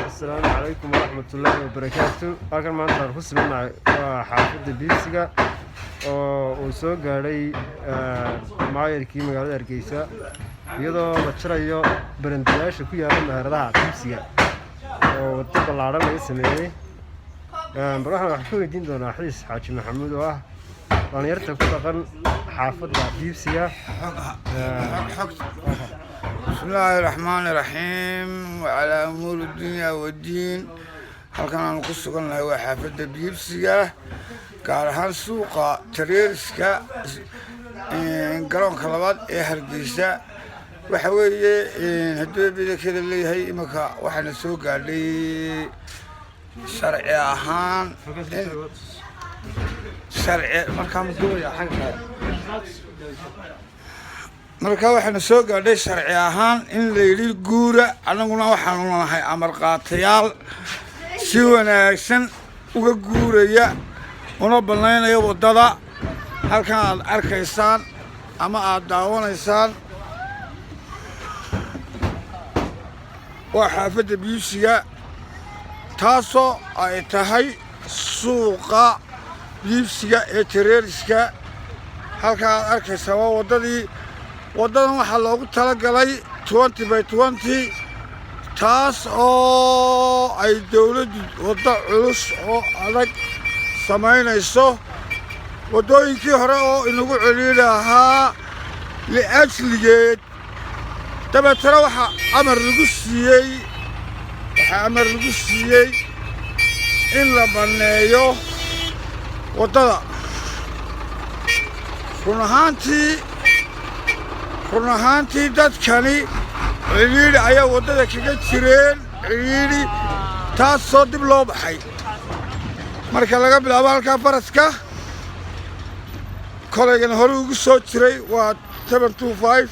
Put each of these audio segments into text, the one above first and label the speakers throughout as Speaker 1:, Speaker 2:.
Speaker 1: السلام عليكم ورحمة الله وبركاته. halkan maanta aan ku sugannahay waa xaafadda Biibsiga oo soo gaaray maayirkii magaalada Hargeysa iyadoo la jarayo barandiyaasha ku yaala meheradaha Biibsiga oo wada ballaaran laga sameeyay. Waxaan wax ku weydiin doonaa Xiis Xaaji Maxamuud oo ah dhalinyarta ku dhaqan xaafadda Biibsiga.
Speaker 2: بسم الله الرحمن الرحيم وعلى أمور الدنيا والدين. halkan aan ku sugannahay waa xaafadda Biibsiga gaar ahaan suuqa Tareeriska garoonka labaad ee Hargeysa. waxa weeye haddii bidakada leeyahay imika waxaana soo gaadhay sharci ahaan marka waxaana soo gaadhay sharci ahaan in la yidhi guura annaguna waxaanu nahay amar qaatayaal si wanaagsan uga guuraya una bannaynaya waddada halkan aad arkaysaan ama aad daawanaysaan waa xaafadda Biibsiga taasoo ay tahay suuqa Biibsiga ee Tareeriska. halkan aad arkaysaa waa waddadan waxaa loogu talagalay 20/20 taas oo ay dawladdu waddo culus oo adag samaynayso. waddooyinkii hore oo inagu celiiri ahaa liajligeed dabeetana waxaa amar lagu siiyey in la banneeyo waddada. run ahaantii dadkani celiiri ayaa waddada kaga jireen celiiri taasoo dib loo baxay marka laga bilaabo halkaa faraska kolaygan hore ugu soo jiray waa 725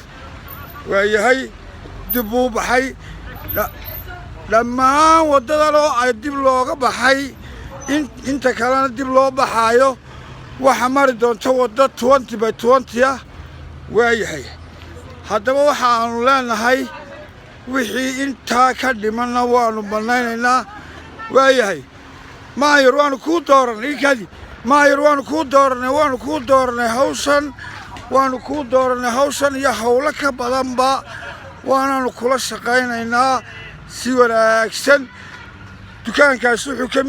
Speaker 2: waayahay dib buu baxay dhammaan waddadan oo ay dib looga baxay inta kalena dib loo baxaayo waxa mari doonta waddo 20/20 ah waayahay. haddaba waxaanu leenahay wixii intaa ka dhimanna waanu bannaynaynaa waayahay. maayir waanu kuu dooranay hawshan iyo hawlo ka badanba waanaanu kula shaqaynaynaa si wanaagsan. dukaankaas wuxuu ka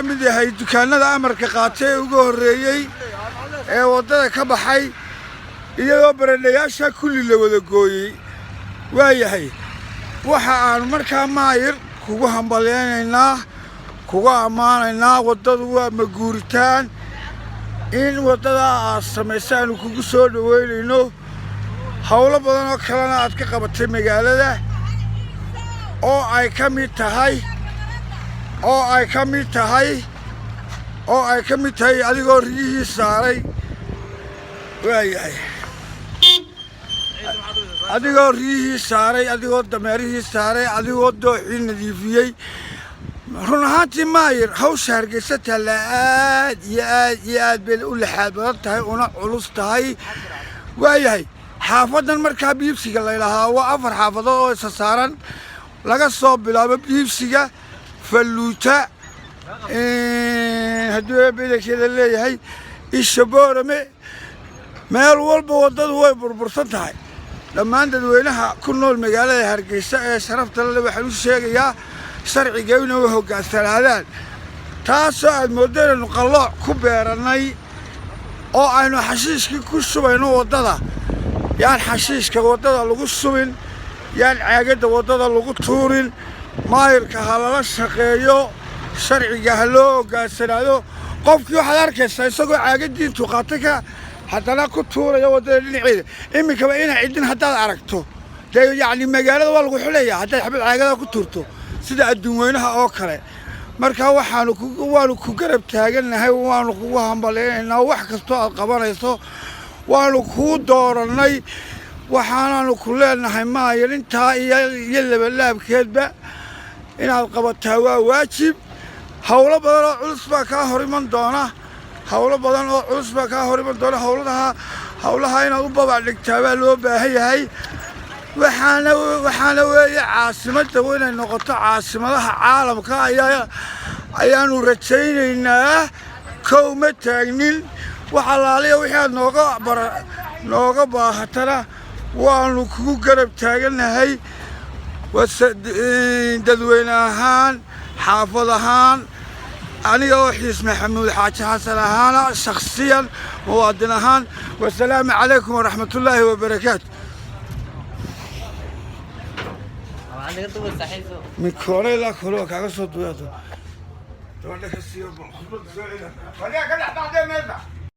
Speaker 2: mid yahay dukaanada amarka qaatay ee ugu horreeyey ee waddada ka baxay iyadoo barandayaasha kulli la wada gooyey waayahay. waxa aanu markaa maayir kugu hambalyaynaynaa kuga ammaanaynaa waddadu waa maguuritaan in waddadaa aad samaysaanu kugu soo dhaweynayno. hawlo badan oo kalena aad ka qabatay magaalada oo ay ka mid tahay adigoo riyihii saaray waayahay adigoo dameerihii saaray adigoo dooxii nadiifiyey. run ahaantii maayir hawsha Hargeysa taalla aad bay u laxaad badan tahay una culus tahay waayahay. xaafaddan markaa Biibsiga laylahaa waa 4 xaafadood oo isa saaran laga soo bilaabo Biibsiga falluuta haddii bidakada leeyahay isha boorame meel walba waddadu way burbursan tahay. dhammaan dadweynaha ku nool magaalada Hargeysa ee sharafta leh waxaan u sheegayaa sharciga inay u hoggaansanaadaan taasoo aad moodaynu qallooc ku beerannay oo aynu xashiishkii ku shubayno waddada. yaan xashiishka waddada lagu subin yaan caagadda waddada lagu tuurin. maayirka ha lala shaqeeyo sharciga ha loo hoggaansanaado. qofkii waxaad arkaysaa isagoo caagadii intuu qaatay ka haddana ku tuuraya waddada dhinaceeda. iminkaba inaa cidin haddaad aragto dee yacni magaalada waa lagu xuleeyaa haddaad xabad caagada ku tuurto sida adduun weynaha oo kale. markaa waanu ku garab taagannahay waanu kugu hambalyaynaynaa wax kastoo aad qabanayso waanu kuu doorannay waxaanaanu ku leenahay maayir intaa iyo labalaabkeedba inaad qabataa waa waajib. hawlo badan oo culus baa kaa hor iman doona hawlo badan oo culus baa kaa hor iman doona hawlaha inaad u babac dhigtaa baa loo baahan yahay waxaana weeye caasimadda inay noqoto caasimadaha caalamka ayaanu rajaynaynaa kow ma taagnin wax allaaliya wixii aad nooga baahatana waanu kugu garab taagannahay dadweyne ahaan xaafad ahaan aniga oo xiis maxamuud xaaji xasan ahaana shakhsiyan muwaadin ahaan wasalaamu calaykum waraxmatullaahi wabarakaatu من كوري لا كوري كاغا سو دويا